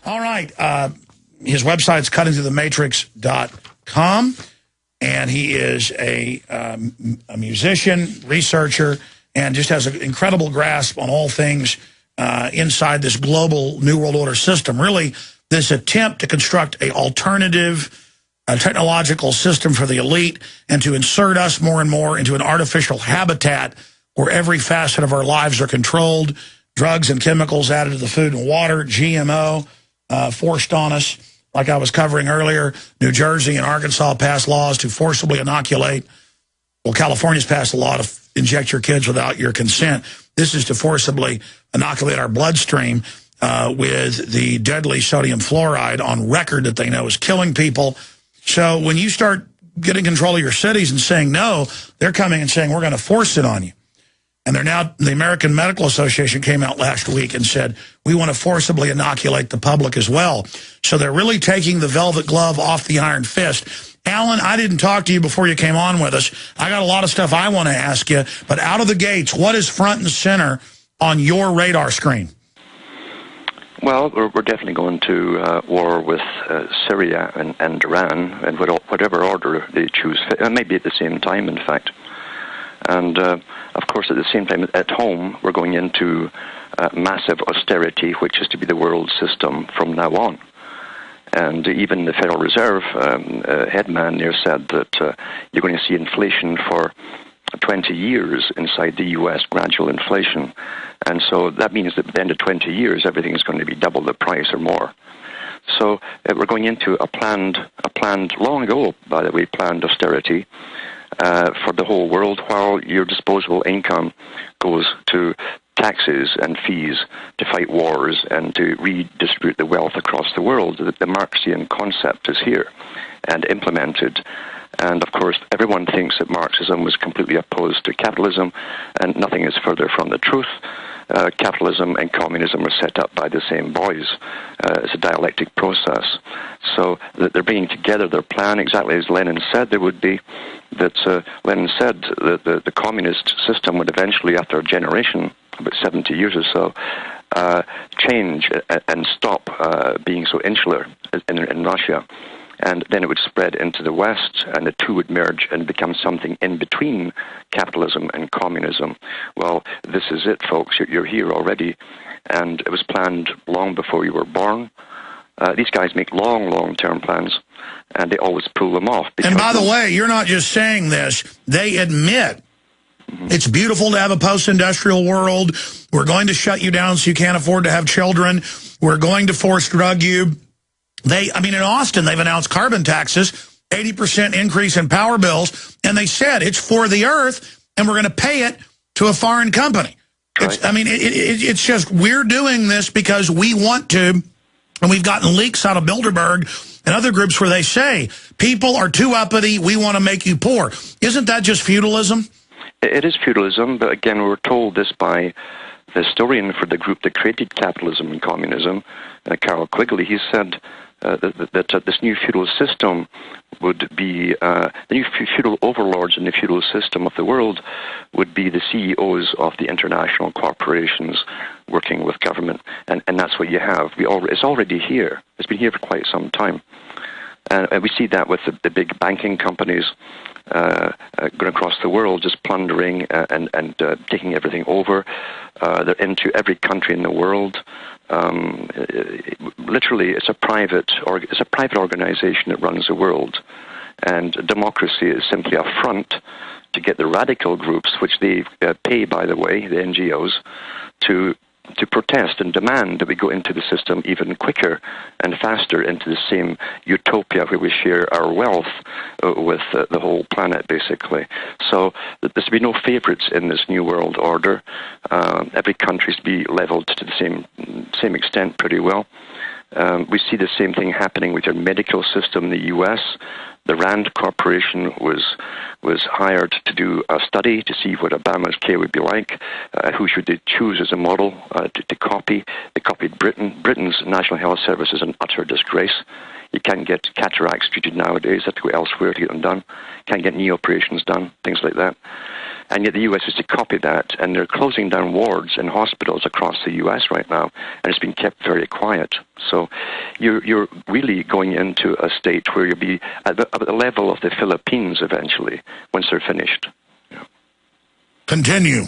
All right. His website's cuttingthroughthematrix.com, and he is a musician, researcher, and just has an incredible grasp on all things inside this global New World Order system. Really, this attempt to construct an alternative technological system for the elite and to insert us more and more into an artificial habitat where every facet of our lives are controlled, drugs and chemicals added to the food and water, GMO forced on us. Like I was covering earlier, New Jersey and Arkansas passed laws to forcibly inoculate. Well, California's passed a law to inject your kids without your consent. This is to forcibly inoculate our bloodstream with the deadly sodium fluoride on record that they know is killing people. So when you start getting control of your cities and saying no, they're coming and saying, we're going to force it on you. And they're now, the American Medical Association came out last week and said, we want to forcibly inoculate the public as well. So they're really taking the velvet glove off the iron fist. Alan, I didn't talk to you before you came on with us. I got a lot of stuff I want to ask you, but out of the gates, what is front and center on your radar screen? Well, we're definitely going to war with Syria and Iran, and whatever order they choose. It may be at the same time, in fact. And, of course, at the same time, at home, we're going into massive austerity, which is to be the world system from now on. And even the Federal Reserve headman there said that you're going to see inflation for 20 years inside the U.S., gradual inflation. And so that means that at the end of 20 years, everything is going to be double the price or more. So we're going into a planned, long ago, by the way, planned austerity for the whole world, while your disposable income goes to taxes and fees to fight wars and to redistribute the wealth across the world. The Marxian concept is here and implemented. And, of course, everyone thinks that Marxism was completely opposed to capitalism, and nothing is further from the truth. Capitalism and communism were set up by the same boys. It's a dialectic process. So that they're bringing together their plan exactly as Lenin said there would be. That Lenin said that the communist system would eventually, after a generation, about 70 years or so, change and stop being so insular in Russia. And then it would spread into the West, and the two would merge and become something in between capitalism and communism. Well, this is it, folks. You're here already, and it was planned long before you were born. These guys make long-term plans, and they always pull them off. And by the way, you're not just saying this. They admit it's beautiful to have a post-industrial world. We're going to shut you down so you can't afford to have children. We're going to force drug you. In Austin, they've announced carbon taxes, 80% increase in power bills, and they said it's for the earth, and we're going to pay it to a foreign company. Right. It's just, we're doing this because we want to, and we've gotten leaks out of Bilderberg and other groups where they say, people are too uppity, we want to make you poor. Isn't that just feudalism? It is feudalism, but again, we were told this by the historian for the group that created capitalism and communism, Carol Quigley. He said that this new feudal system would be, the new feudal overlords in the feudal system of the world would be the CEOs of the international corporations working with government. And that's what you have. It's already here. It's been here for quite some time. And we see that with the big banking companies going across the world, just plundering and taking everything over. They're into every country in the world. Literally, it's a private organization that runs the world, and democracy is simply a front to get the radical groups, which they pay, by the way, the NGOs, to protest and demand that we go into the system even quicker and faster into the same utopia where we share our wealth with the whole planet, basically. So there's to be no favorites in this new world order. Every country is to be leveled to the same extent pretty well. We see the same thing happening with your medical system in the U.S. The Rand Corporation was hired to do a study to see what Obama's care would be like. Who should they choose as a model to copy? They copied Britain. Britain's National Health Service is an utter disgrace. You can't get cataracts treated nowadays. You have to go elsewhere to get them done. Can't get knee operations done, things like that. And yet the U.S. is to copy that, and they're closing down wards in hospitals across the U.S. right now, and it's been kept very quiet. So you're really going into a state where you'll be at the level of the Philippines eventually, once they're finished. Yeah. Continue.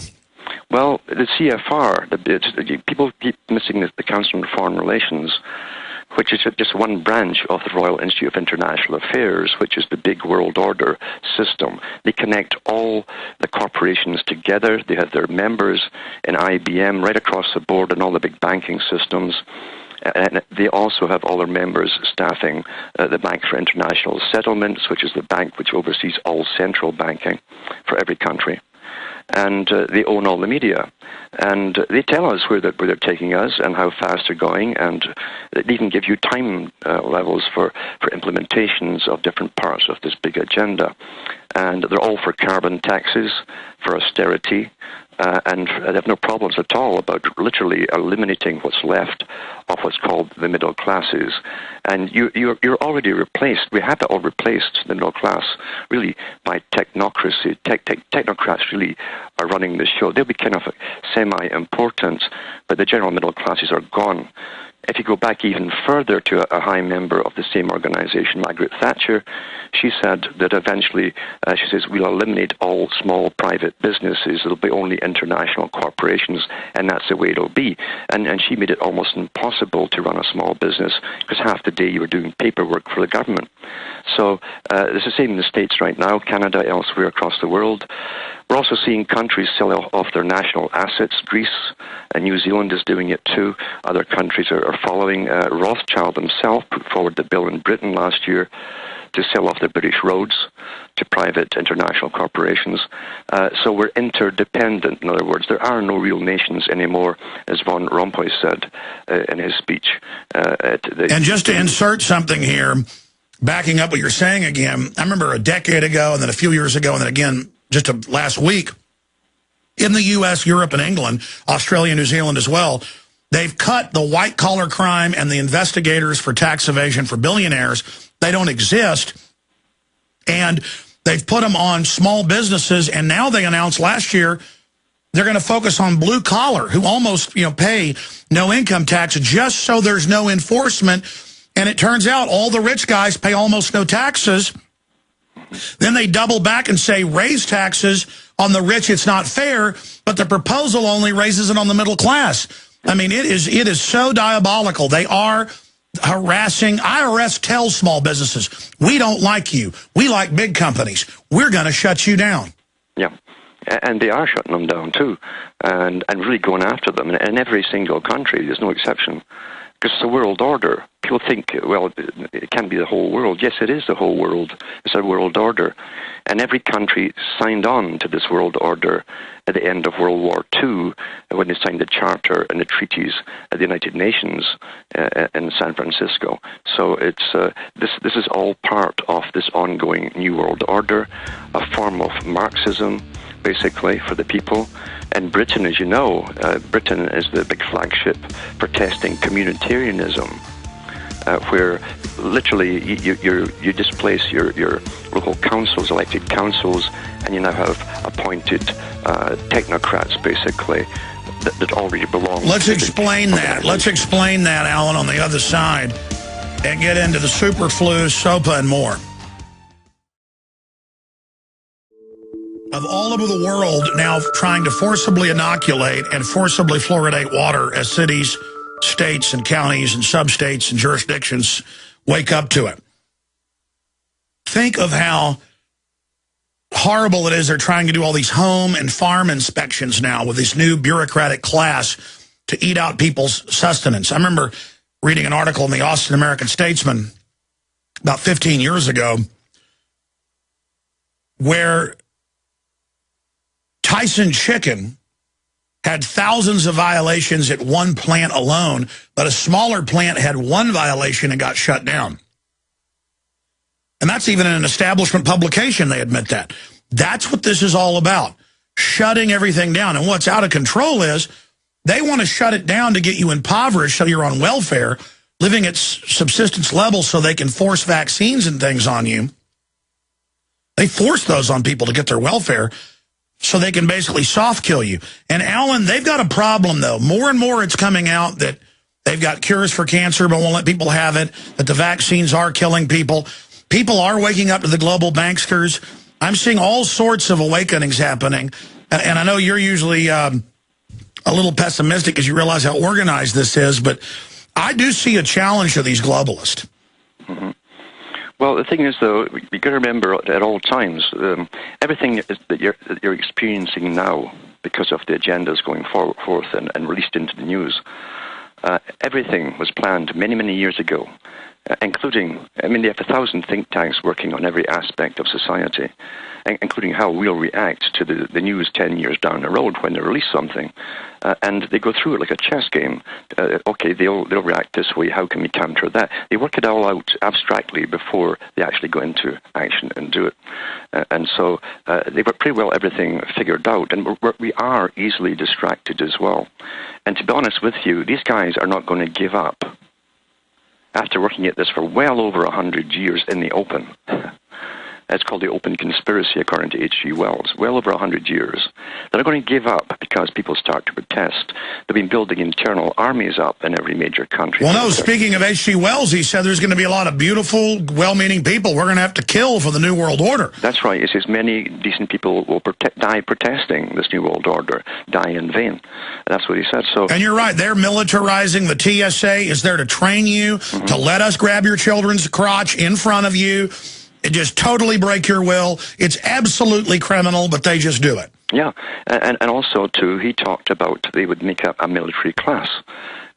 Well, the CFR, people keep missing the Council on Foreign Relations, which is just one branch of the Royal Institute of International Affairs, which is the big world order system. They connect all the corporations together. They have their members in IBM right across the board and all the big banking systems. And they also have all their members staffing the Bank for International Settlements, which is the bank which oversees all central banking for every country. And they own all the media. And they tell us where they're taking us and how fast they're going, and they even give you time levels for implementations of different parts of this big agenda. And they're all for carbon taxes, for austerity, and they have no problems at all about literally eliminating what's left of what's called the middle classes. And you're already replaced. We have that all replaced, the middle class, really by technocracy. Technocrats really are running the show. They'll be kind of semi-important, but the general middle classes are gone. If you go back even further to a high member of the same organization, Margaret Thatcher, she said that eventually, she says, we'll eliminate all small private businesses. It'll be only international corporations, and that's the way it'll be. And she made it almost impossible to run a small business because half the day you were doing paperwork for the government. So it's the same in the States right now, Canada, elsewhere across the world. We're also seeing countries sell off their national assets. Greece and New Zealand is doing it too. Other countries are following. Rothschild himself put forward the bill in Britain last year to sell off the British roads to private international corporations. So we're interdependent. In other words, there are no real nations anymore, as Von Rompuy said in his speech. And just to insert something here, backing up what you're saying again, I remember a decade ago and then a few years ago and then again just last week, in the U.S., Europe, and England, Australia, New Zealand as well, they've cut the white-collar crime and the investigators for tax evasion for billionaires. They don't exist. And they've put them on small businesses, and now they announced last year they're going to focus on blue-collar, who almost pay no income tax just so there's no enforcement. And it turns out all the rich guys pay almost no taxes. Then they double back and say raise taxes on the rich, it's not fair, but the proposal only raises it on the middle class. I mean, it is so diabolical. They are harassing. IRS tells small businesses, we don't like you. We like big companies. We're going to shut you down. Yeah, and they are shutting them down too, and really going after them in every single country. There's no exception. Because it's a world order. People think, well, it can't be the whole world. Yes, it is the whole world. It's a world order. And every country signed on to this world order at the end of World War II when they signed the Charter and the treaties at the United Nations in San Francisco. So it's this is all part of this ongoing New World Order, a form of Marxism, basically, for the people. And Britain, as you know, Britain is the big flagship for testing communitarianism, where literally you displace your local councils, elected councils, and you now have appointed technocrats, basically, that already belong. Let's explain that. Let's explain that, Alan, on the other side, and get into the superflu, SOPA, and more. Of all over the world now trying to forcibly inoculate and forcibly fluoridate water as cities, states, and counties, and sub-states and jurisdictions wake up to it. Think of how horrible it is they're trying to do all these home and farm inspections now with this new bureaucratic class to eat out people's sustenance. I remember reading an article in the Austin American-Statesman about 15 years ago where Tyson Chicken had thousands of violations at one plant alone, but a smaller plant had one violation and got shut down. And that's even in an establishment publication, they admit that. That's what this is all about, shutting everything down. And what's out of control is they want to shut it down to get you impoverished so you're on welfare, living at subsistence level so they can force vaccines and things on you. They force those on people to get their welfare. so they can basically soft kill you. And Alan, they've got a problem, though. More and more it's coming out that they've got cures for cancer but won't let people have it, that the vaccines are killing people. People are waking up to the global banksters. I'm seeing all sorts of awakenings happening. And I know you're usually a little pessimistic because you realize how organized this is, but I do see a challenge to these globalists. Mm-hmm. Well, the thing is, though, you've got to remember at all times, everything that you're experiencing now because of the agendas going forth and released into the news, everything was planned many, many years ago, including, I mean, they have 1,000 think tanks working on every aspect of society, including how we'll react to the news 10 years down the road when they release something. And they go through it like a chess game. Okay, they'll react this way. How can we counter that? They work it all out abstractly before they actually go into action and do it. And so they've got pretty well everything figured out. And we are easily distracted as well. And to be honest with you, these guys are not going to give up after working at this for well over 100 years in the open. It's called the open conspiracy, according to H.G. Wells. Well over 100 years. They're not going to give up because people start to protest. They've been building internal armies up in every major country. Well, no, speaking of H.G. Wells, he said there's going to be a lot of beautiful, well-meaning people we're going to have to kill for the New World Order. That's right. He says many decent people will die protesting this New World Order, die in vain. That's what he said. So, and you're right. They're militarizing. The TSA is there to train you, to let us grab your children's crotch in front of you. It just totally break your will. It's absolutely criminal, but they just do it. Yeah, and also, too, he talked about they would make up a military class.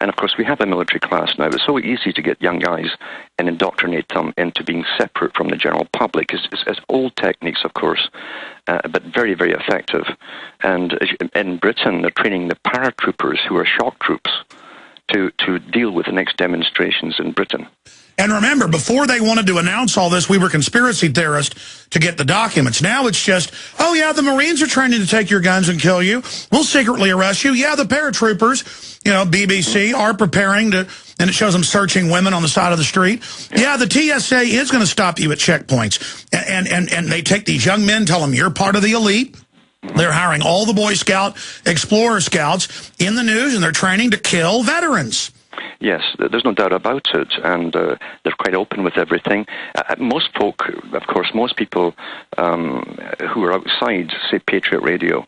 And, of course, we have a military class now. It's so easy to get young guys and indoctrinate them into being separate from the general public. It's old techniques, of course, but very, very effective. And in Britain, they're training the paratroopers, who are shock troops, to deal with the next demonstrations in Britain. And remember, before they wanted to announce all this, we were conspiracy theorists to get the documents. Now it's just, oh, yeah, the Marines are training to take your guns and kill you. We'll secretly arrest you. Yeah, the paratroopers, you know, BBC, are preparing to, and it shows them searching women on the side of the street. Yeah, the TSA is going to stop you at checkpoints. And they take these young men, tell them you're part of the elite. They're hiring all the Boy Scout Explorer Scouts in the news, and they're training to kill veterans. Yes, there's no doubt about it, and they're quite open with everything. Most folk, of course, most people who are outside, say, Patriot Radio,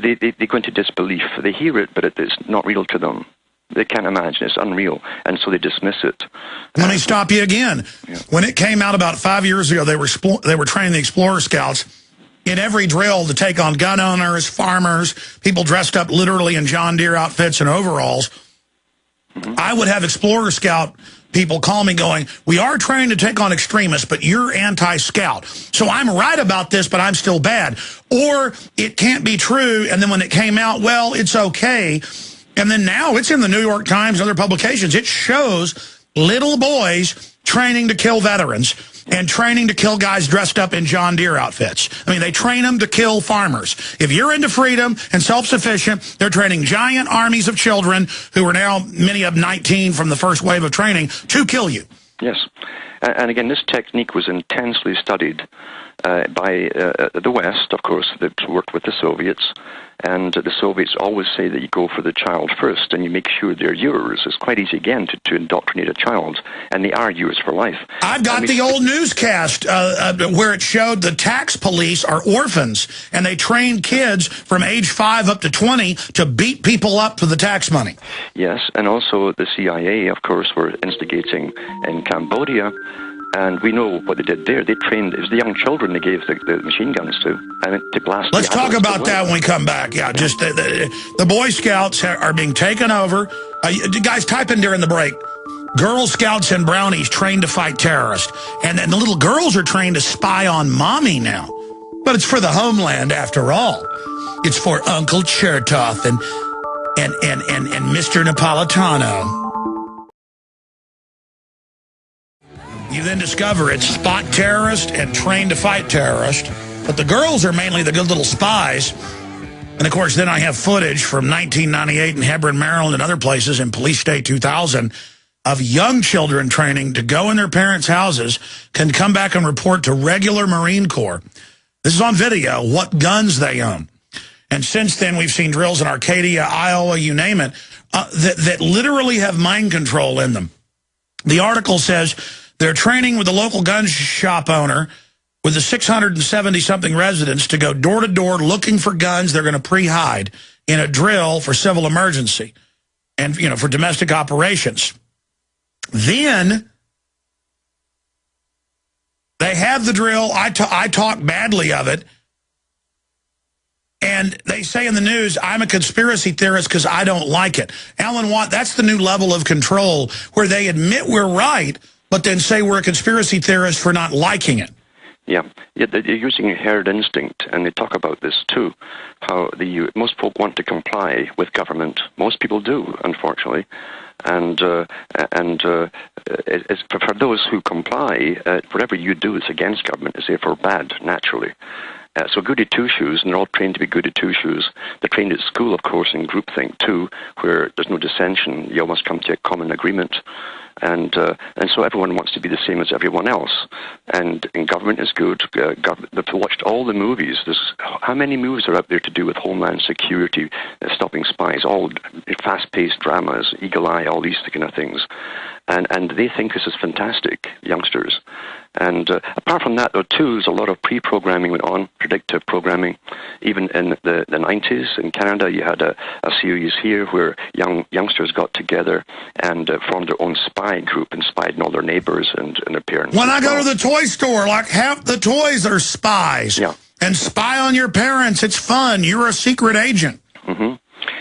they go into disbelief. They hear it, but it's not real to them. They can't imagine. It's unreal, and so they dismiss it. Let me stop you again. Yeah. When it came out about 5 years ago, they were training the Explorer Scouts in every drill to take on gun owners, farmers, people dressed up literally in John Deere outfits and overalls. I would have Explorer Scout people call me going, we are training to take on extremists, but you're anti-scout. So I'm right about this, but I'm still bad. Or it can't be true, and then when it came out, well, it's okay. And then now it's in the New York Times and other publications. It shows little boys training to kill veterans and training to kill guys dressed up in John Deere outfits. I mean, they train them to kill farmers. If you're into freedom and self-sufficient, they're training giant armies of children who are now, many of 19 from the first wave of training, to kill you. Yes. And again, this technique was intensely studied by the West, of course, that worked with the Soviets. And the Soviets always say that you go for the child first and you make sure they're yours. It's quite easy, again, to indoctrinate a child, and they are yours for life. I've got the old newscast where it showed the tax police are orphans, and they train kids from age 5 up to 20 to beat people up for the tax money. Yes, and also the CIA, of course, were instigating in Cambodia. And we know what they did there. They trained, it was the young children they gave the machine guns to, and to blast. Let's talk about that when we come back. Yeah, just the Boy Scouts are being taken over. Guys, type in during the break. Girl Scouts and Brownies trained to fight terrorists. And then the little girls are trained to spy on mommy now. But it's for the homeland after all. It's for Uncle Chertoff and Mr. Napolitano. You then discover it's spot terrorist and train to fight terrorist. But the girls are mainly the good little spies. And, of course, then I have footage from 1998 in Hebron, Maryland, and other places in Police State 2000 of young children training to go in their parents' houses, can come back and report to regular Marine Corps. This is on video, what guns they own. And since then, we've seen drills in Arcadia, Iowa, you name it, that literally have mind control in them. The article says they're training with the local gun shop owner with the 670-something residents to go door to door looking for guns they're going to pre-hide in a drill for civil emergency and, you know, for domestic operations. Then they have the drill. I talk badly of it. And they say in the news, I'm a conspiracy theorist because I don't like it. Alan Watt, that's the new level of control where they admit we're right, but then say we're a conspiracy theorist for not liking it. Yeah, they're using herd instinct, and they talk about this too, how most folk want to comply with government. Most people do, unfortunately. And it's for those who comply, whatever you do is against government is therefore bad, naturally. So goody two-shoes, and they're all trained to be goody two-shoes. They're trained at school, of course, in groupthink too, where there's no dissension. You all must come to a common agreement. And so everyone wants to be the same as everyone else. And government is good. They've watched all the movies. How many movies are out there to do with Homeland Security, stopping spies, all fast-paced dramas, Eagle Eye, all these kind of things. And they think this is fantastic, youngsters. And apart from that, though, too, there's a lot of pre-programming went on, predictive programming. Even in the 90s in Canada, you had a series here where youngsters got together and formed their own spy group and spied on all their neighbors and their parents. When I go to the toy store, like half the toys are spies. Yeah. And spy on your parents. It's fun. You're a secret agent. Mm-hmm.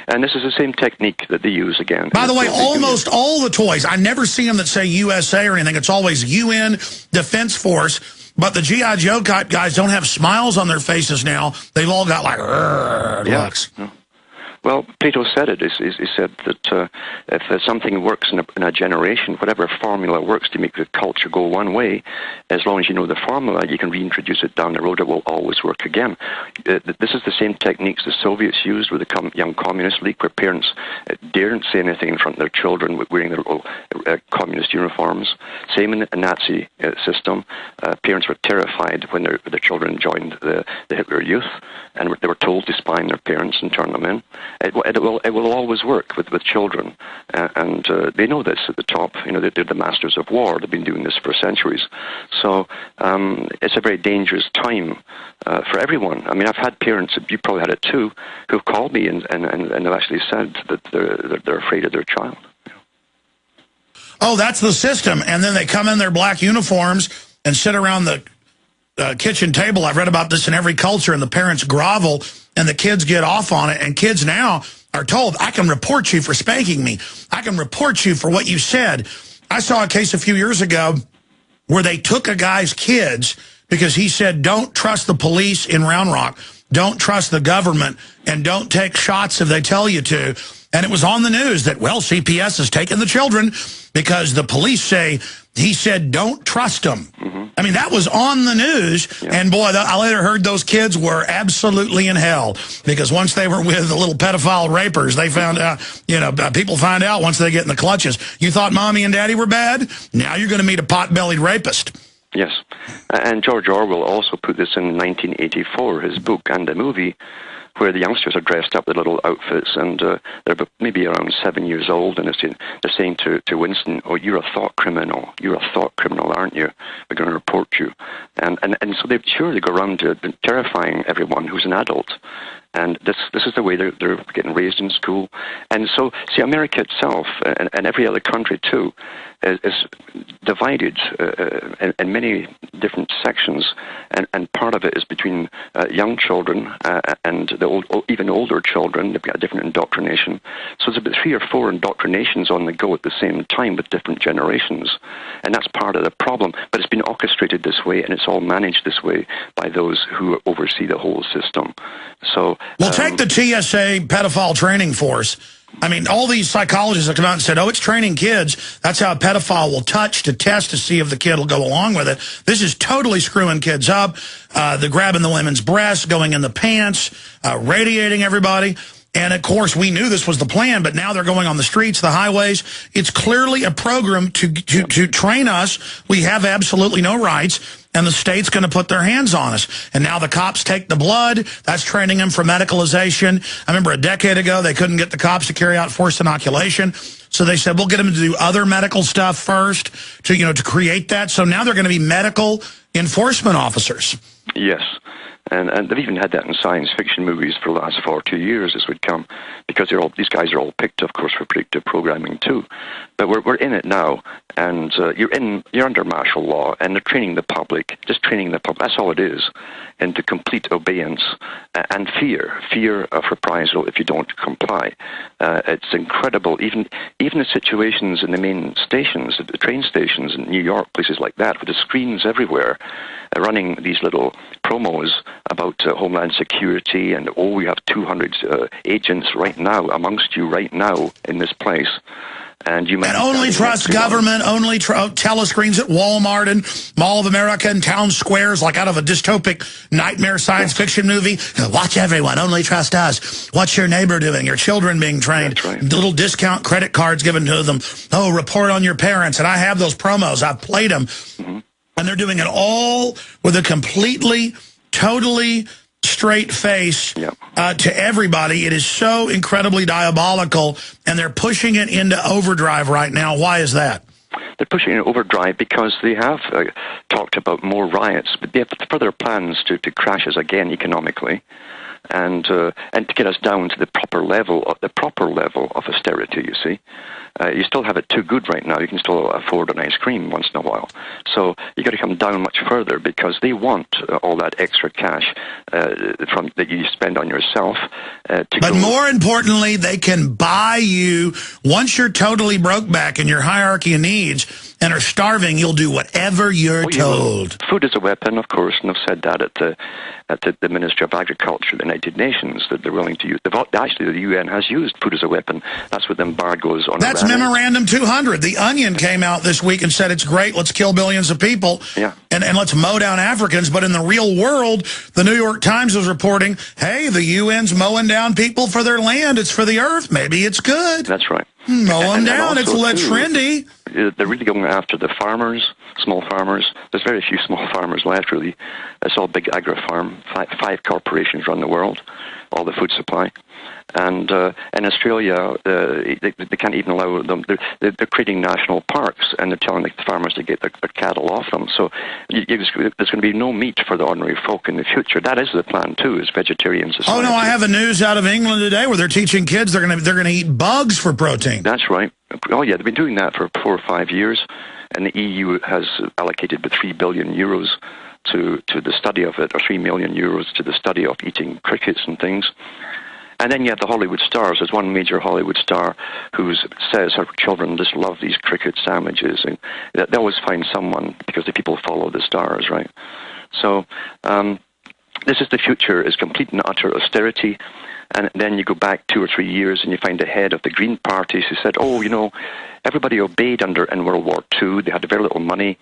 And this is the same technique that they use again. By the way, almost all the toys, I never see them that say USA or anything. It's always UN, Defense Force. But the G.I. Joe type guys don't have smiles on their faces now. They've all got like, looks. Yeah. Well, Plato said it. He said that if something works in a generation, whatever formula works to make the culture go one way, as long as you know the formula, you can reintroduce it down the road. It will always work again. This is the same techniques the Soviets used with the Young Communist League, where parents daren't say anything in front of their children wearing their communist uniforms. Same in the Nazi system. Parents were terrified when their children joined the Hitler Youth, and they were told to spy on their parents and turn them in. It will always work with children, and they know this at the top. You know, they're the masters of war. They've been doing this for centuries. So it's a very dangerous time for everyone. I mean, I've had parents, you probably had it too, who've called me and have actually said that they're afraid of their child. Oh, that's the system. And then they come in their black uniforms and sit around the kitchen table. I've read about this in every culture, and the parents grovel, and the kids get off on it. And kids now are told, I can report you for spanking me. I can report you for what you said. I saw a case a few years ago where they took a guy's kids because he said, don't trust the police in Round Rock. Don't trust the government, and don't take shots if they tell you to. And it was on the news that, well, CPS has taken the children because the police say, he said, don't trust them. Mm-hmm. I mean, that was on the news. Yeah. And, boy, I later heard those kids were absolutely in hell because once they were with the little pedophile rapers, they found out, you know, people find out once they get in the clutches. You thought Mommy and Daddy were bad? Now you're going to meet a pot-bellied rapist. Yes. And George Orwell also put this in 1984, his book and the movie, where the youngsters are dressed up with little outfits, and they're maybe around 7 years old, and they're saying to Winston, oh, you're a thought criminal. You're a thought criminal, aren't you? We're going to report you. And so they go around terrifying everyone who's an adult. And this is the way they're getting raised in school. And so, see, America itself, and every other country too, is divided in many different sections, and part of it is between young children and even older children. They've got a different indoctrination. So there's about 3 or 4 indoctrinations on the go at the same time with different generations, and that's part of the problem. But it's been orchestrated this way, and it's all managed this way by those who oversee the whole system. So, well, take the TSA pedophile training force. I mean, all these psychologists have come out and said, oh, it's training kids. That's how a pedophile will touch to test to see if the kid will go along with it. This is totally screwing kids up. The grabbing the women's breasts, going in the pants, radiating everybody. And, of course, we knew this was the plan, but now they're going on the streets, the highways. It's clearly a program to train us. We have absolutely no rights. and the state's going to put their hands on us. And now the cops take the blood. That's training them for medicalization. I remember a decade ago, they couldn't get the cops to carry out forced inoculation. So they said, we'll get them to do other medical stuff first to create that. So now they're going to be medical enforcement officers. Yes. And they've even had that in science fiction movies for the last 42 years, this would come, because these guys are all picked, of course, for predictive programming too. But we're in it now, and you're under martial law, and they're training the public, just training the public. That's all it is, into complete obedience and fear of reprisal if you don't comply. It's incredible. Even the situations in the main stations, the train stations in New York, places like that, with the screens everywhere, running these little promos about Homeland Security, and we have 200 agents right now amongst you right now in this place. And you only trust government, only telescreens at Walmart and Mall of America and town squares, like out of a dystopic nightmare science fiction movie. Watch everyone, only trust us. What's your neighbor doing? Your children being trained. That's right. Little discount credit cards given to them. Oh, report on your parents. And I have those promos. I've played them. Mm-hmm. And they're doing it all with a completely, totally straight face to everybody. It is so incredibly diabolical, and they're pushing it into overdrive right now. Why is that? They're pushing it overdrive because they have talked about more riots, but they have further plans to crash us again economically, and to get us down to the proper level of austerity. You see. You still have it too good right now. You can still afford an ice cream once in a while. So you got to come down much further, because they want all that extra cash that you spend on yourself. But more importantly, they can buy you. Once you're totally broke back in your hierarchy of needs and are starving, you'll do whatever you're told. Food is a weapon, of course, and I've said that at the Ministry of Agriculture of the United Nations, that they're willing to use. Actually, the UN has used food as a weapon. That's with embargoes on That's Iran. Memorandum 200. The Onion came out this week and said it's great, let's kill billions of people, and let's mow down Africans. But in the real world, the New York Times was reporting, hey, the UN's mowing down people for their land. It's for the earth. Maybe it's good. That's right. Mow them down. It's trendy. They're really going after the farmers, small farmers. There's very few small farmers left, really. It's all big agri-farm. Five corporations run the world, all the food supply. And in Australia, they can't even allow them. They're creating national parks, and they're telling the farmers to get their cattle off them. So there's going to be no meat for the ordinary folk in the future. That is the plan too, is vegetarian society. Oh no, I have a news out of England today where they're teaching kids they're going to eat bugs for protein. That's right. Oh yeah, they've been doing that for 4 or 5 years, and the EU has allocated the €3 billion to the study of it, or €3 million to the study of eating crickets and things. And then you have the Hollywood stars. There's one major Hollywood star who says her children just love these cricket sandwiches, and they always find someone, because the people follow the stars, right? So this is the future, is complete and utter austerity. And then you go back 2 or 3 years and you find the head of the Green Party who said, everybody obeyed in World War II. They had very little money.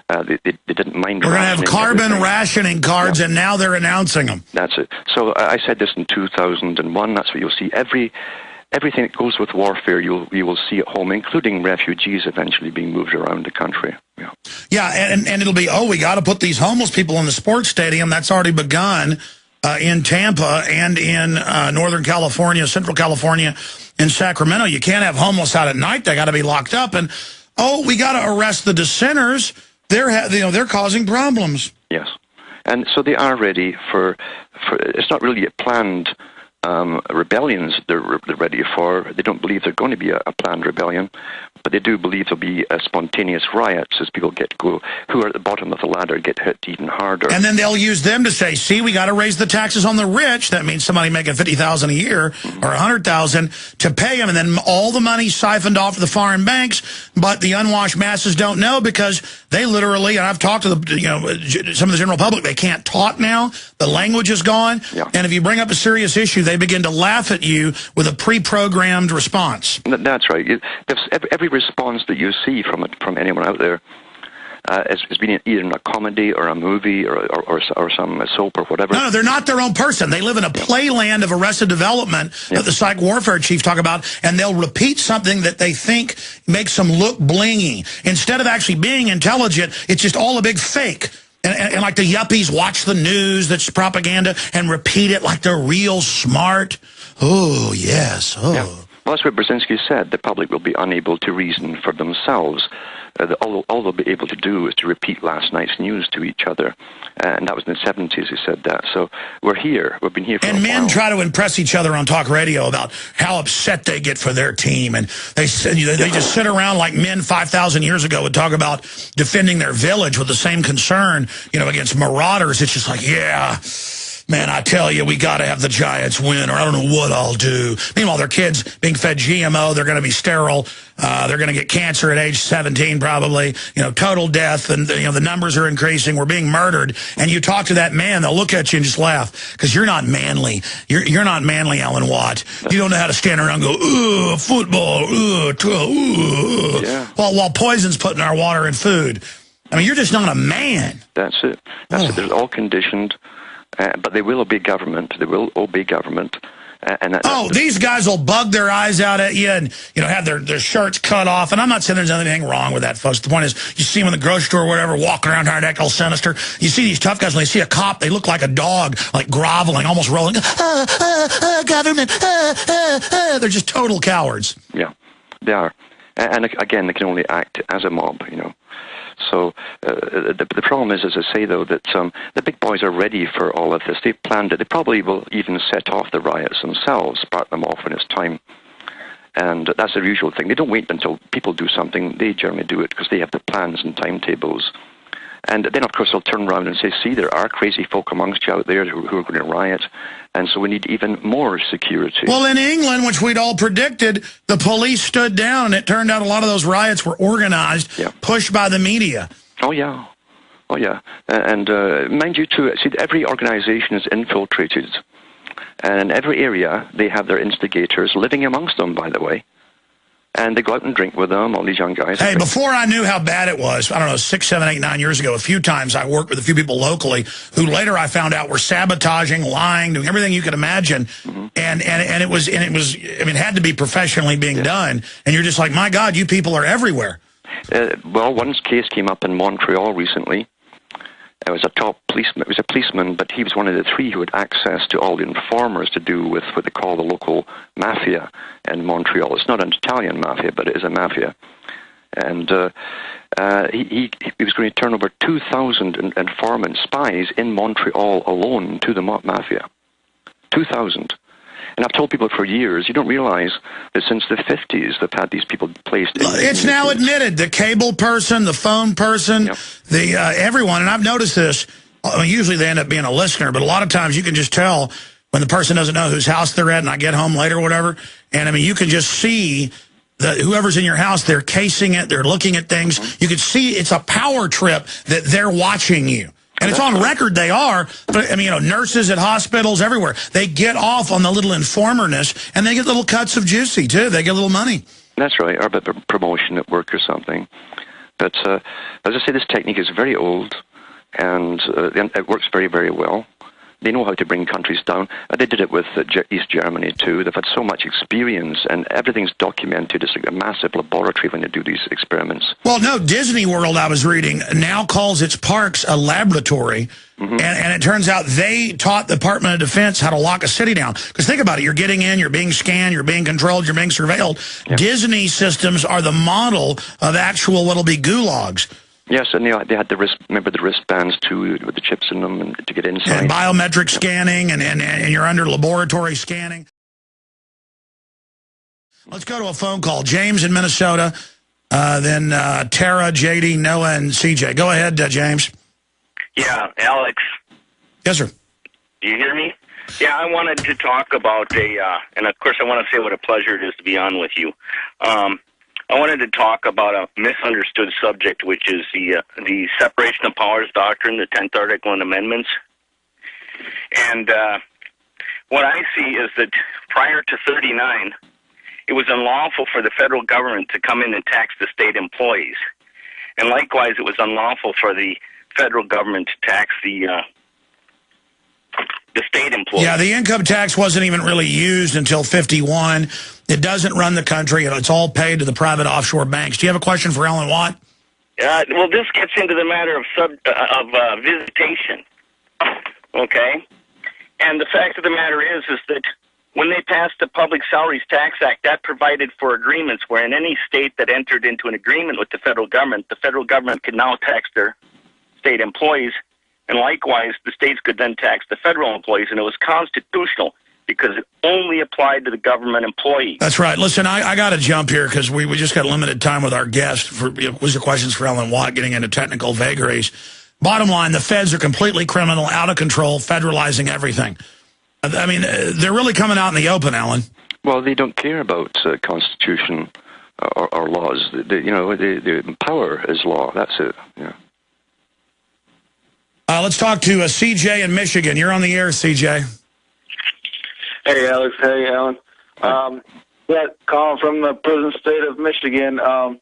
They didn't mind. We're going to have carbon rationing cards, and now they're announcing them. That's it. So I said this in 2001. That's what you'll see. Everything that goes with warfare, you will see at home, including refugees eventually being moved around the country. Yeah, and it'll be, we got to put these homeless people in the sports stadium. That's already begun. In Tampa and in Northern California, Central California, in Sacramento. You can't have homeless out at night. They got to be locked up. And, we got to arrest the dissenters. They're causing problems. Yes. And so they are ready for it's not really a planned rebellions they're ready for. They don't believe there's going to be a planned rebellion, but they do believe there'll be spontaneous riots as people who are at the bottom of the ladder get hit even harder. And then they'll use them to say, see, we got to raise the taxes on the rich. That means somebody making $50,000 a year or $100,000 to pay them, and then all the money siphoned off to the foreign banks, but the unwashed masses don't know, because they literally, and I've talked to some of the general public, they can't talk now. The language is gone. Yeah. And if you bring up a serious issue, they begin to laugh at you with a pre-programmed response. That's right. Every response that you see from anyone out there has been either in a comedy or a movie or some soap or whatever. No, they're not their own person. They live in a playland of Arrested Development that the psych warfare chief talk about, and they'll repeat something that they think makes them look blingy. Instead of actually being intelligent, it's just all a big fake. And like the yuppies watch the news that's propaganda and repeat it like they're real smart. Oh, yes. Oh. Yeah. Well, that's what Brzezinski said. The public will be unable to reason for themselves. All they'll be able to do is to repeat last night's news to each other. And that was in the 70s he said that. So we're here. We've been here for a while. And men try to impress each other on talk radio about how upset they get for their team. And they just sit around like men 5,000 years ago would talk about defending their village with the same concern, against marauders. It's just like, yeah, man, I tell you, we got to have the Giants win, or I don't know what I'll do. Meanwhile, their kids being fed GMO, they're going to be sterile. They're going to get cancer at age 17, probably. Total death, and the numbers are increasing. We're being murdered. And you talk to that man, they'll look at you and just laugh because you're not manly. You're not manly, Alan Watt. You don't know how to stand around and go, ugh, football, ugh. Yeah. While poison's put in our water and food. I mean, you're just not a man. That's it. That's it. They're all conditioned. But they will obey government. They will obey government. These guys will bug their eyes out at you and, have their shirts cut off. And I'm not saying there's anything wrong with that, folks. The point is, you see them in the grocery store or whatever, walking around trying to act all sinister. You see these tough guys, when they see a cop, they look like a dog, like groveling, almost rolling. Government. They're just total cowards. Yeah, they are. And again, they can only act as a mob, So the problem is, as I say, though, that the big boys are ready for all of this. They've planned it. They probably will even set off the riots themselves, spark them off when it's time. And that's the usual thing. They don't wait until people do something. They generally do it because they have the plans and timetables. And then, of course, they'll turn around and say, see, there are crazy folk amongst you out there who are going to riot, and so we need even more security. Well, in England, which we'd all predicted, the police stood down, and it turned out a lot of those riots were organized, pushed by the media. Oh, yeah. Oh, yeah. And mind you, too, see, every organization is infiltrated. And in every area, they have their instigators living amongst them, by the way. And they go out and drink with them, all these young guys. Hey, before I knew how bad it was, I don't know, 6, 7, 8, 9 years ago, a few times I worked with a few people locally who later I found out were sabotaging, lying, doing everything you could imagine. And it was, I mean, it had to be professionally being done. And you're just like, my God, you people are everywhere. Well, one case came up in Montreal recently. It was a top policeman. It was a policeman, but he was one of the 3 who had access to all the informers to do with what they call the local mafia in Montreal. It's not an Italian mafia, but it is a mafia. And he was going to turn over 2,000 informant spies in Montreal alone to the mafia. 2,000. And I've told people for years, you don't realize that since the 50s they've had these people placed in... It's now admitted, the cable person, the phone person, everyone, and I've noticed this, usually they end up being a listener, but a lot of times you can just tell when the person doesn't know whose house they're at and I get home late or whatever, and I mean, you can just see that whoever's in your house, they're casing it, they're looking at things. You can see it's a power trip that they're watching you. And it's on record they are, but I mean, nurses at hospitals, everywhere. They get off on the little informerness, and they get little cuts of juicy, too. They get a little money. That's right, or a bit of promotion at work or something. But as I say, this technique is very old, and it works very, very well. They know how to bring countries down. They did it with East Germany, too. They've had so much experience, and everything's documented. It's like a massive laboratory when they do these experiments. Well, no, Disney World, I was reading, now calls its parks a laboratory. And it turns out they taught the Department of Defense how to lock a city down. Because think about it. You're getting in, you're being scanned, you're being controlled, you're being surveilled. Disney systems are the model of actual what'll be gulags. Yes, and they had the wristbands too, with the chips in them, and to get inside. And biometric scanning, and you're under laboratory scanning. Let's go to a phone call. James in Minnesota, then Tara, JD, Noah, and CJ. Go ahead, James. Yeah, Alex. Yes, sir. Do you hear me? Yeah, I wanted to talk about and of course I want to say what a pleasure it is to be on with you. I wanted to talk about a misunderstood subject, which is the separation of powers doctrine, the 10th Article and Amendments. And what I see is that prior to 39, it was unlawful for the federal government to come in and tax the state employees. And likewise, it was unlawful for the federal government to tax the state employees. Yeah, the income tax wasn't even really used until 51. It doesn't run the country. It's all paid to the private offshore banks. Do you have a question for Alan Watt? Well, this gets into the matter of visitation. Okay, and the fact of the matter is that when they passed the Public Salaries Tax Act, that provided for agreements where in any state that entered into an agreement with the federal government could now tax their state employees, and likewise, the states could then tax the federal employees, and it was constitutional because it only applied to the government employee. That's right. Listen, I got to jump here because we just got limited time with our guest for was the questions for Alan Watt, getting into technical vagaries. Bottom line, the feds are completely criminal, out of control, federalizing everything. I mean, they're really coming out in the open, Alan. Well, they don't care about Constitution or laws. The power is law. That's it. Yeah. Let's talk to CJ in Michigan. You're on the air, CJ. Hey, Alex. Hey, Alan. Yeah, calling from the prison state of Michigan. I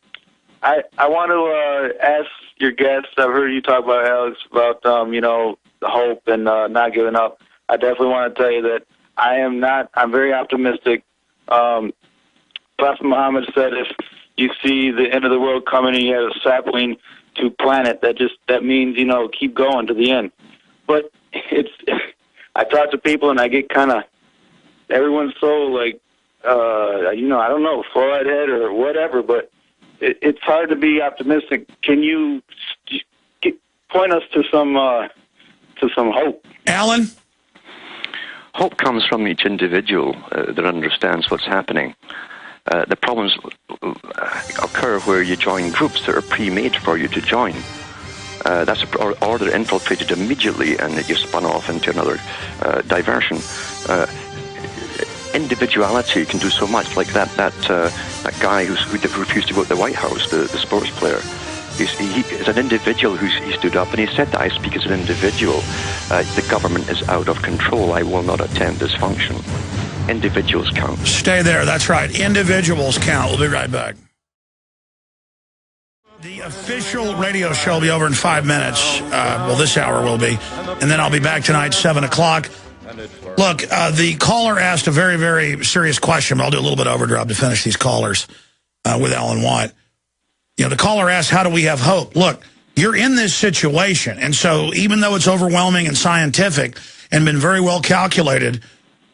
want to ask your guests. I've heard you talk about, Alex, about the hope and not giving up. I definitely want to tell you that I am not. I'm very optimistic. Prophet Muhammad said, if you see the end of the world coming and you have a sapling to plant it, that means keep going to the end. But I talk to people and I get kind of, everyone's so like I don't know, fluoride head or whatever, but it's hard to be optimistic. Can you point us to some hope? Alan? Hope comes from each individual that understands what's happening. The problems occur where you join groups that are pre-made for you to join. Or they're infiltrated immediately and you spun off into another diversion. Individuality can do so much, like that guy who refused to go to the White House, the sports player. He's an individual he stood up and he said that I speak as an individual. The government is out of control. I will not attend this function. Individuals count. Stay there. That's right. Individuals count. We'll be right back. The official radio show will be over in 5 minutes. Well, this hour will be. And then I'll be back tonight, 7 o'clock. Look, the caller asked a very, very serious question, but I'll do a little bit of overdrive to finish these callers with Alan Watt. The caller asked, how do we have hope? Look, you're in this situation, and so even though it's overwhelming and scientific and been very well calculated,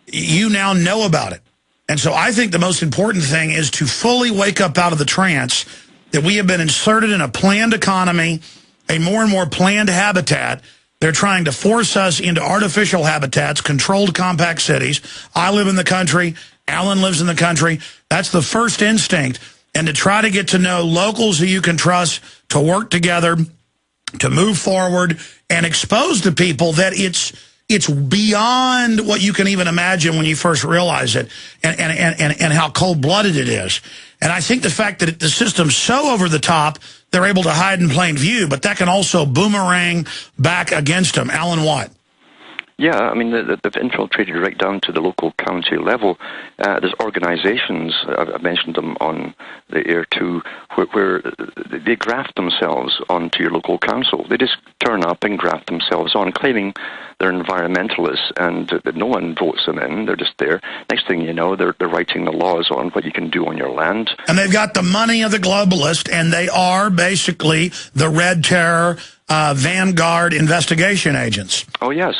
you now know about it. And so I think the most important thing is to fully wake up out of the trance that we have been inserted in a planned economy, a more and more planned habitat. They're trying to force us into artificial habitats, controlled compact cities. I live in the country. Alan lives in the country. That's the first instinct. And to try to get to know locals who you can trust, to work together, to move forward, and expose to people that it's beyond what you can even imagine when you first realize it, and how cold-blooded it is. And I think the fact that the system's so over the top, they're able to hide in plain view, but that can also boomerang back against them. Alan Watt. Yeah, I mean, they've infiltrated right down to the local county level. There's organizations, I've mentioned them on the air too, where they graft themselves onto your local council. They just turn up and graft themselves on, claiming they're environmentalists and that no one votes them in. They're just there. Next thing you know, they're writing the laws on what you can do on your land. And they've got the money of the globalist, and they are basically the Red Terror Vanguard investigation agents. Oh, yes.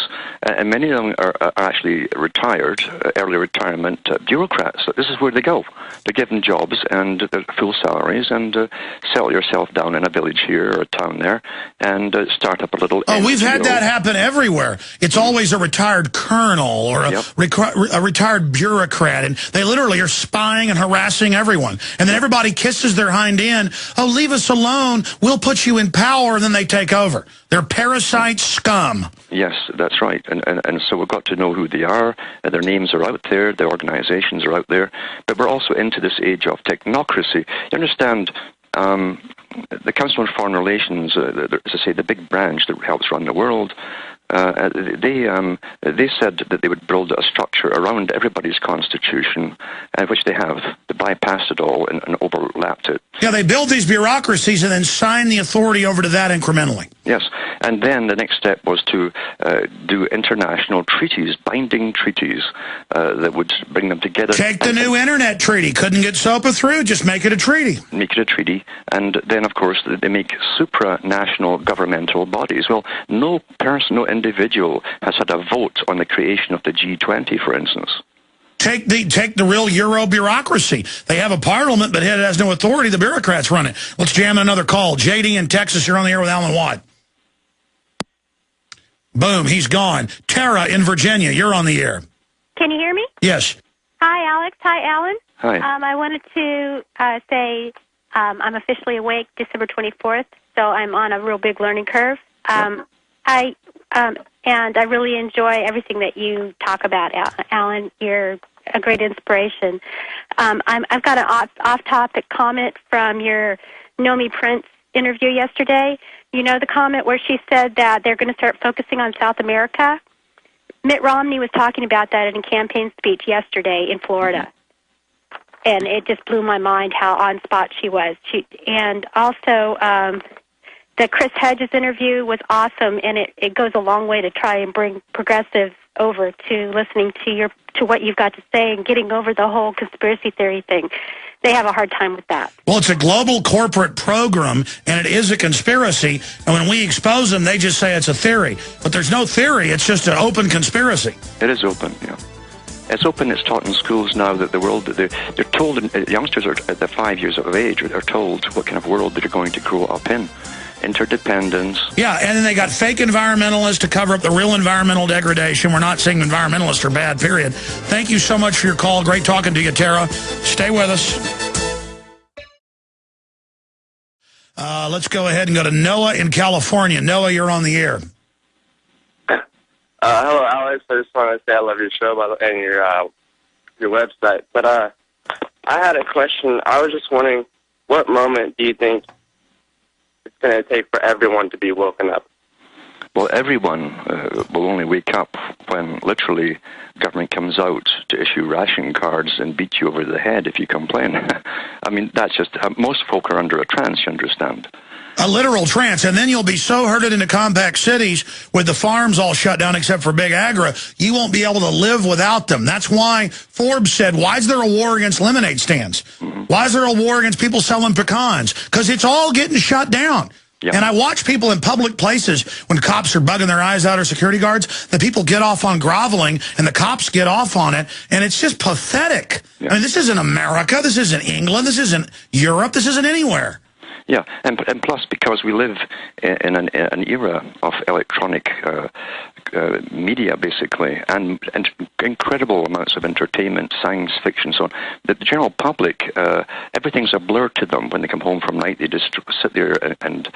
And many of them are actually retired, early retirement bureaucrats. This is where they go. They're given jobs and full salaries and settle yourself down in a village here or a town there and start up a little NGO. We've had that happen everywhere. It's always a retired colonel or a retired bureaucrat, and they literally are spying and harassing everyone. And then everybody kisses their hind end. Oh, leave us alone. We'll put you in power, and then they take over. They're parasite scum. Yes, that's right. And so we've got to know who they are. Their names are out there. Their organizations are out there. But we're also into this age of technocracy. You understand, the Council on Foreign Relations, as I say, the big branch that helps run the world, they said that they would build a structure around everybody's constitution, which they have. They bypassed it all and overlapped it. Yeah, they build these bureaucracies and then sign the authority over to that incrementally. Yes, and then the next step was to do international treaties, binding treaties that would bring them together. Take the new internet treaty. Couldn't get SOPA through, just make it a treaty. Make it a treaty, and then, of course, they make supranational governmental bodies. Well, no person, no individual has had a vote on the creation of the G20, for instance. Take the real Euro bureaucracy. They have a parliament, but it has no authority. The bureaucrats run it. Let's jam another call. JD in Texas, you're on the air with Alan Watt. Boom, he's gone. Tara in Virginia, you're on the air. Can you hear me? Yes. Hi, Alex. Hi, Alan. Hi. I wanted to say I'm officially awake December 24th, so I'm on a real big learning curve. And I really enjoy everything that you talk about, Alan. You're a great inspiration. I've got an off-topic comment from your Nomi Prince interview yesterday. You know the comment where she said that they're going to start focusing on South America? Mitt Romney was talking about that in a campaign speech yesterday in Florida. And it just blew my mind how on spot she was. And also, the Chris Hedges interview was awesome, and it goes a long way to try and bring progressives over to listening to what you've got to say and getting over the whole conspiracy theory thing. They have a hard time with that. Well, it's a global corporate program, and it is a conspiracy. And when we expose them, they just say it's a theory. But there's no theory. It's just an open conspiracy. It is open, yeah. It's open. It's taught in schools now that the world they're told. Youngsters at the 5 years of age are told what kind of world they're going to grow up in. Interdependence. Yeah, and then they got fake environmentalists to cover up the real environmental degradation. We're not saying environmentalists are bad, period. Thank you so much for your call. Great talking to you, Tara. Stay with us. Let's go ahead and go to Noah in California. Noah, you're on the air. Hello, Alex. I just want to say I love your show and your website. But I had a question. I was just wondering, what moment do you think it's going to take for everyone to be woken up? Well, everyone will only wake up when literally government comes out to issue ration cards and beat you over the head if you complain. I mean, that's just, most folk are under a trance, you understand. A literal trance, and then you'll be so herded into compact cities with the farms all shut down except for big agri, you won't be able to live without them. That's why Forbes said, why is there a war against lemonade stands? Why is there a war against people selling pecans? Because it's all getting shut down. Yep. And I watch people in public places when cops are bugging their eyes out or security guards, the people get off on groveling and the cops get off on it, and it's just pathetic. Yep. I mean, this isn't America, this isn't England, this isn't Europe, this isn't anywhere. Yeah, and plus because we live in an era of electronic media, basically, and incredible amounts of entertainment, science fiction, so on. The general public, everything's a blur to them when they come home from night. They just sit there and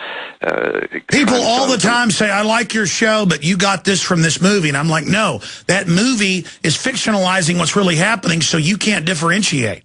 people all the time say, I like your show, but you got this from this movie. And I'm like, no, that movie is fictionalizing what's really happening, so you can't differentiate.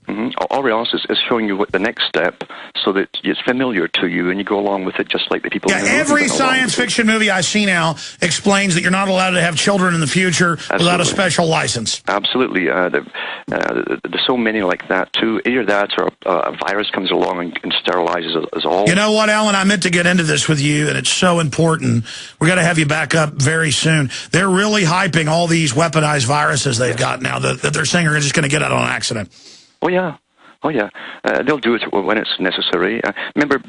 All else is showing you what the next step, so that it's familiar to you, and you go along with it just like the people in the movie. Every science fiction movie I see now explains that you're not allowed to have children in the future without a special license. Absolutely. There's so many like that, too. Either that or a virus comes along and sterilizes us all. You know what, Alan? I meant to get into this with you, and it's so important. We've got to have you back up very soon. They're really hyping all these weaponized viruses they've got now that they're saying are just going to get out on accident. Oh, yeah. Oh, yeah. They'll do it when it's necessary. Remember,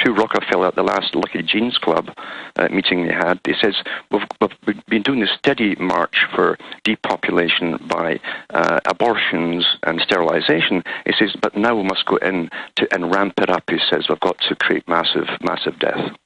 too, Rockefeller at the last Lucky Jeans Club meeting they had, he says, we've been doing this steady march for depopulation by abortions and sterilization. He says, but now we must go in and ramp it up, he says. We've got to create massive death.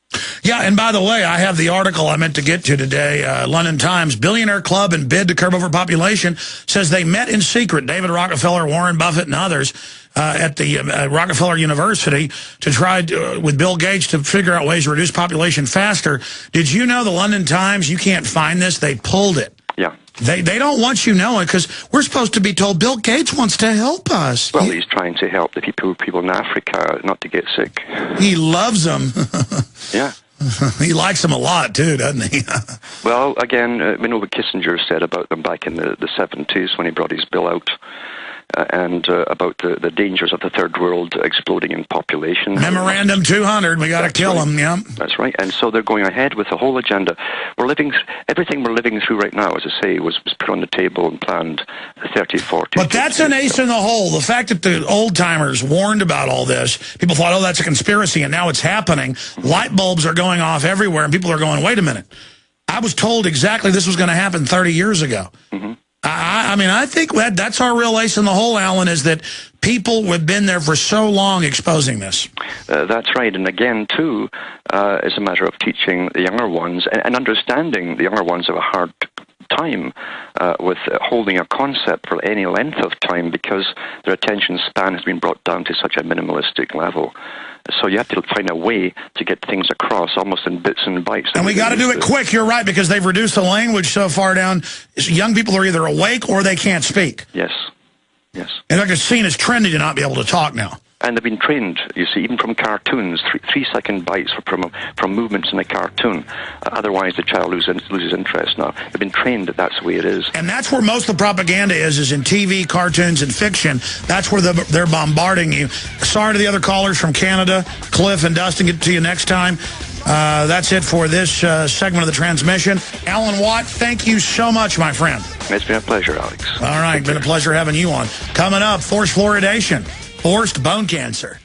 Yeah, and by the way, I have the article I meant to get to today. London Times, billionaire club and bid to curb overpopulation, says they met in secret, David Rockefeller, Warren Buffett, and others, at the Rockefeller University to try with Bill Gates to figure out ways to reduce population faster. Did you know the London Times, you can't find this, they pulled it. Yeah. They don't want you knowing, because we're supposed to be told Bill Gates wants to help us. Well, he's trying to help the people in Africa not to get sick. He loves them. Yeah. He likes them a lot, too, doesn't he? Well, again, we know what Kissinger said about them back in the 70s when he brought his bill out. and about the dangers of the third world exploding in population. Memorandum 200, we got to kill them, yeah. That's right. And so they're going ahead with the whole agenda. Everything we're living through right now, as I say, was put on the table and planned 30, 40. But that's an ace in the hole. The fact that the old-timers warned about all this, people thought, oh, that's a conspiracy, and now it's happening. Light bulbs are going off everywhere, and people are going, wait a minute. I was told exactly this was going to happen 30 years ago. I mean, I think that's our real ace in the hole, Alan, is that people have been there for so long exposing this. That's right. And again, too, it's a matter of teaching the younger ones and understanding the younger ones have a hard time with holding a concept for any length of time because their attention span has been brought down to such a minimalistic level. So you have to find a way to get things across almost in bits and bytes. And we got to do it quick, you're right, because they've reduced the language so far down. Young people are either awake or they can't speak. Yes, yes. In fact, it's seen as trendy to not be able to talk now. And they've been trained, you see, even from cartoons, 3-second bites from movements in a cartoon. Otherwise, the child loses interest now. They've been trained that that's the way it is. And that's where most of the propaganda is in TV, cartoons, and fiction. That's where they're bombarding you. Sorry to the other callers from Canada. Cliff and Dustin, get to you next time. That's it for this segment of the transmission. Alan Watt, thank you so much, my friend. It's been a pleasure, Alex. All right, been a pleasure having you on. Coming up, forced fluoridation. Forced bone cancer.